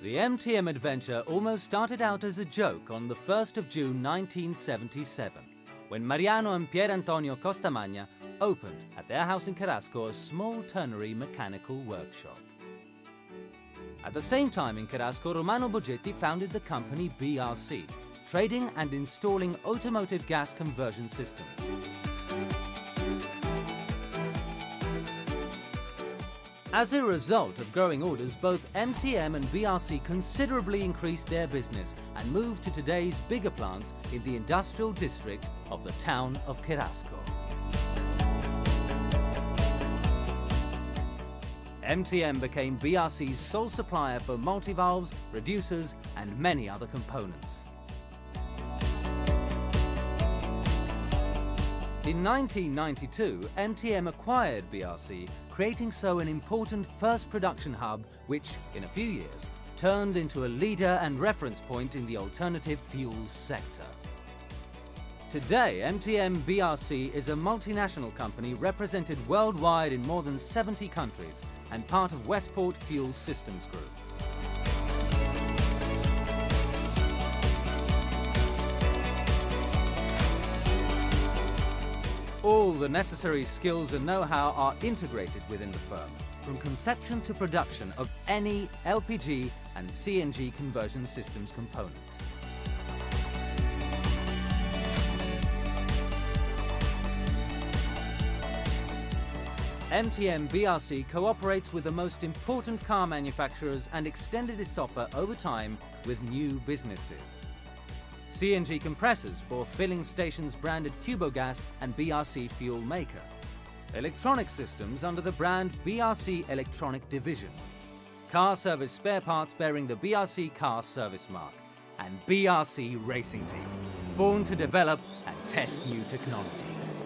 The MTM adventure almost started out as a joke on the 1st of June 1977, when Mariano and Pier Antonio Costamagna opened at their house in Carrasco a small ternary mechanical workshop. At the same time in Carrasco, Romano Bogetti founded the company BRC, trading and installing automotive gas conversion systems. As a result of growing orders, both MTM and BRC considerably increased their business and moved to today's bigger plants in the industrial district of the town of Carrasco. MTM became BRC's sole supplier for multivalves, reducers and many other components. In 1992, MTM acquired BRC, creating so an important first production hub which, in a few years, turned into a leader and reference point in the alternative fuels sector. Today, MTM BRC is a multinational company represented worldwide in more than 70 countries and part of Westport Fuel Systems Group. All the necessary skills and know-how are integrated within the firm, from conception to production of any LPG and CNG conversion systems component. MTM BRC cooperates with the most important car manufacturers and extended its offer over time with new businesses. CNG compressors for filling stations branded Cubogas and BRC Fuel Maker. Electronic systems under the brand BRC Electronic Division. Car service spare parts bearing the BRC Car Service mark. And BRC Racing Team, born to develop and test new technologies.